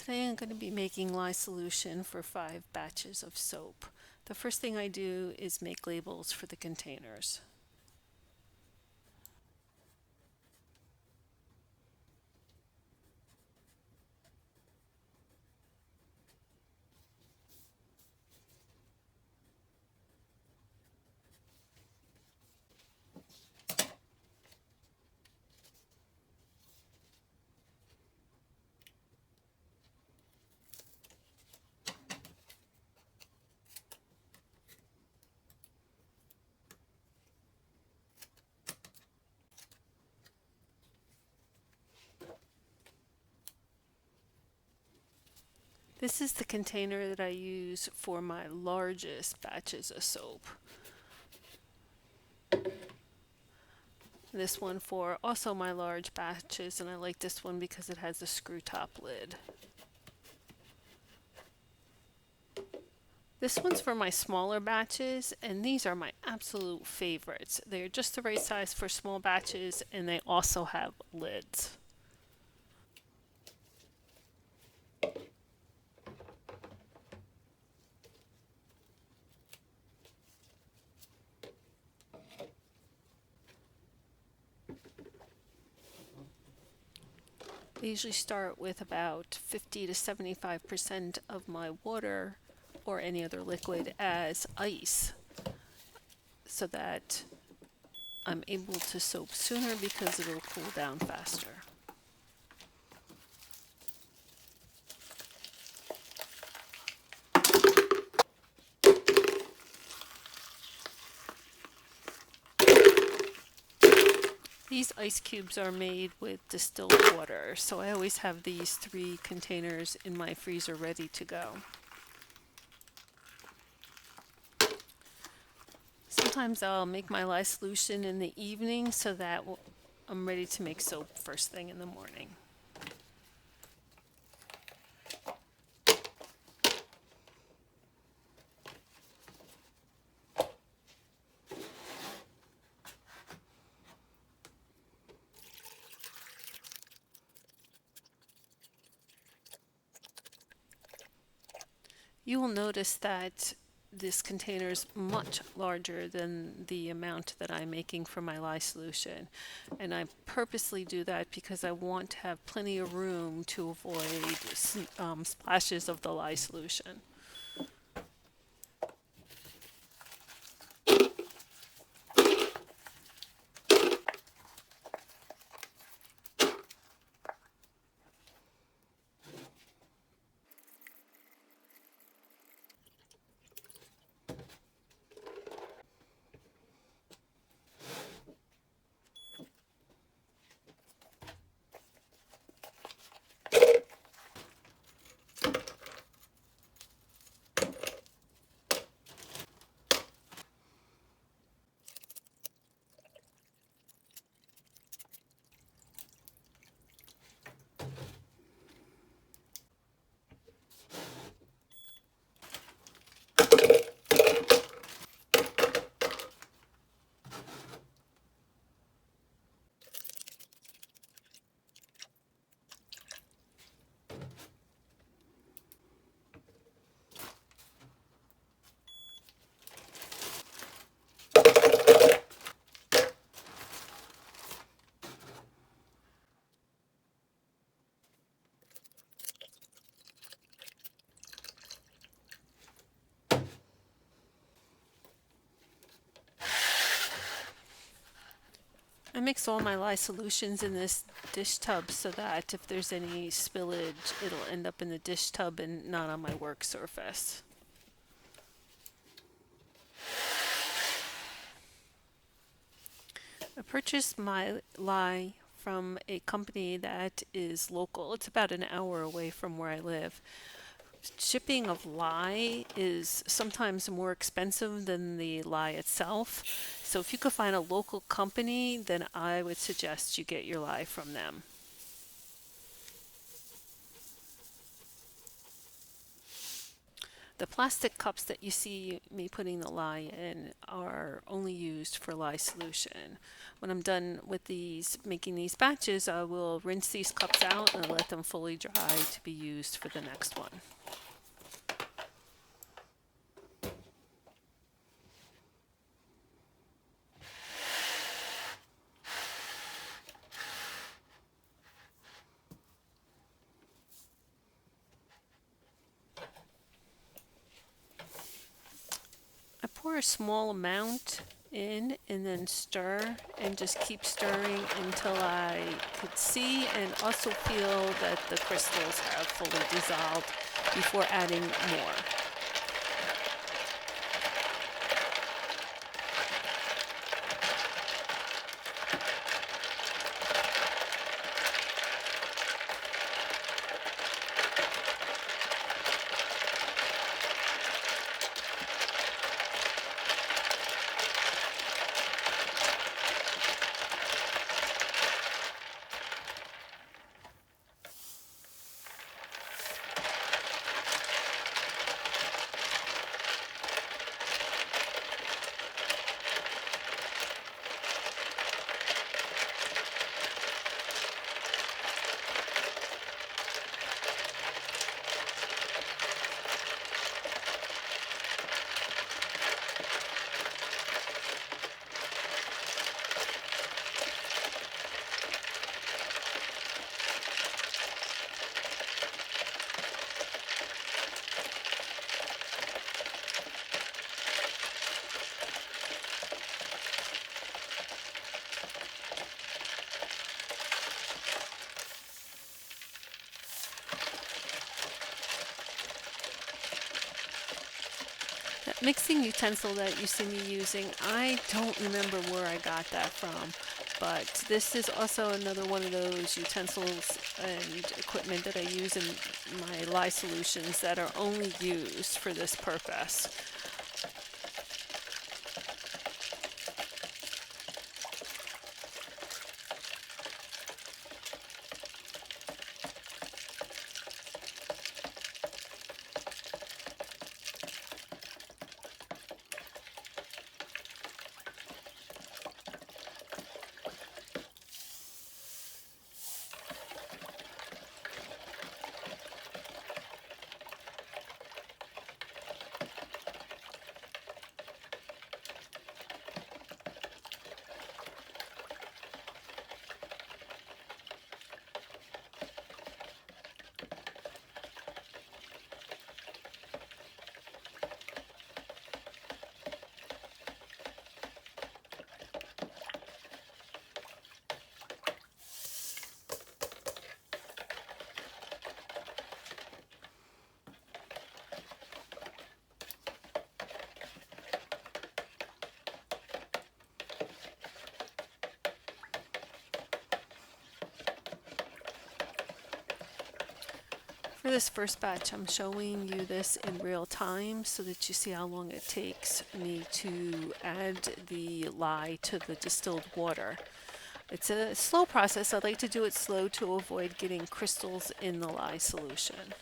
Today I'm going to be making lye solution for 5 batches of soap. The first thing I do is make labels for the containers. This is the container that I use for my largest batches of soap. This one for also my large batches, and I like this one because it has a screw top lid. This one's for my smaller batches, and these are my absolute favorites. They're just the right size for small batches, and they also have lids. I usually start with about 50 to 75% of my water or any other liquid as ice so that I'm able to soap sooner because it'll cool down faster. These ice cubes are made with distilled water, so I always have these 3 containers in my freezer ready to go. Sometimes I'll make my lye solution in the evening so that I'm ready to make soap first thing in the morning. You will notice that this container is much larger than the amount that I'm making for my lye solution. And I purposely do that because I want to have plenty of room to avoid splashes of the lye solution. I mix all my lye solutions in this dish tub so that if there's any spillage, it'll end up in the dish tub and not on my work surface. I purchased my lye from a company that is local. It's about an hour away from where I live. Shipping of lye is sometimes more expensive than the lye itself. So if you could find a local company, then I would suggest you get your lye from them. The plastic cups that you see me putting the lye in are only used for lye solution. When I'm done with these, making these batches, I will rinse these cups out and let them fully dry to be used for the next one. I pour a small amount in and then stir and just keep stirring until I could see and also feel that the crystals have fully dissolved before adding more. That mixing utensil that you see me using, I don't remember where I got that from, but this is also another one of those utensils and equipment that I use in my lye solutions that are only used for this purpose. For this first batch, I'm showing you this in real time so that you see how long it takes me to add the lye to the distilled water. It's a slow process. I like to do it slow to avoid getting crystals in the lye solution.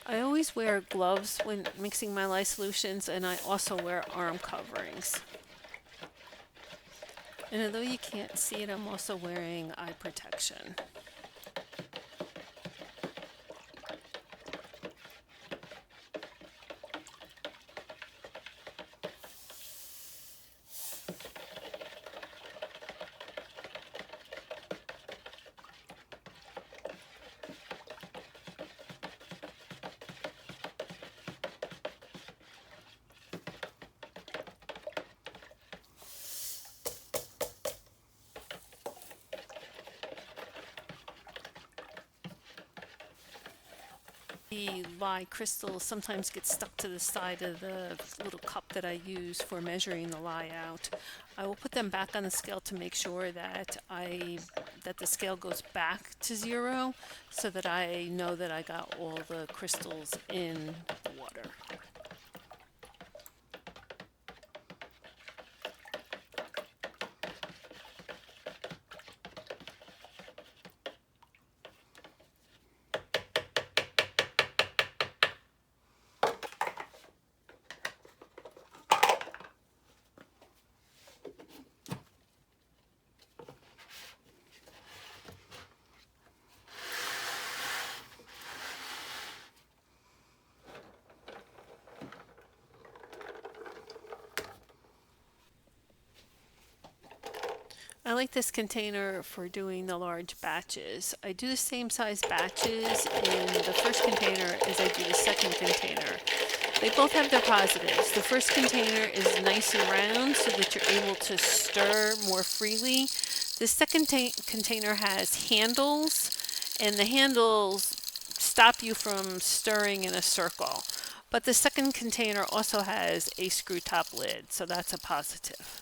I always wear gloves when mixing my lye solutions, and I also wear arm coverings. And although you can't see it, I'm also wearing eye protection. The lye crystals sometimes get stuck to the side of the little cup that I use for measuring the lye out. I will put them back on the scale to make sure that the scale goes back to 0 so that I know that I got all the crystals in the water. I like this container for doing the large batches. I do the same size batches in the first container as I do the second container. They both have their positives. The first container is nice and round so that you're able to stir more freely. The second container has handles, and the handles stop you from stirring in a circle. But the second container also has a screw top lid, so that's a positive.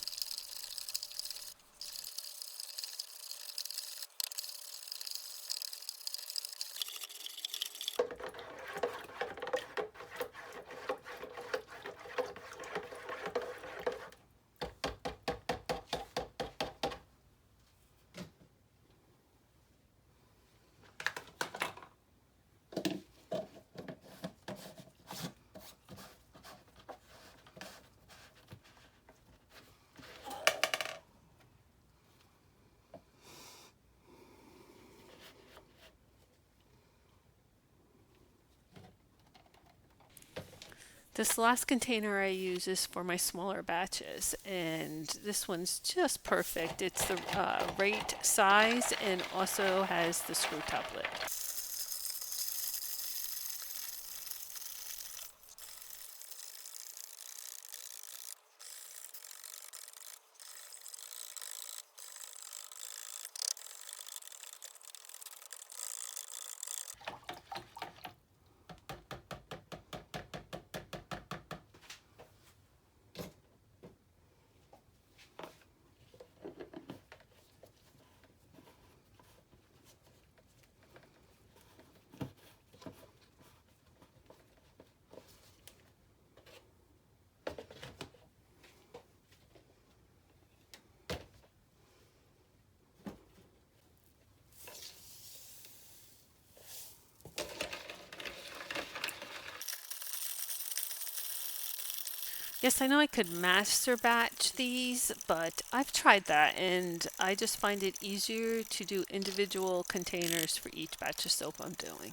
This last container I use is for my smaller batches, and this one's just perfect. It's the right size and also has the screw top lid. Yes, I know I could master batch these, but I've tried that and I just find it easier to do individual containers for each batch of soap I'm doing.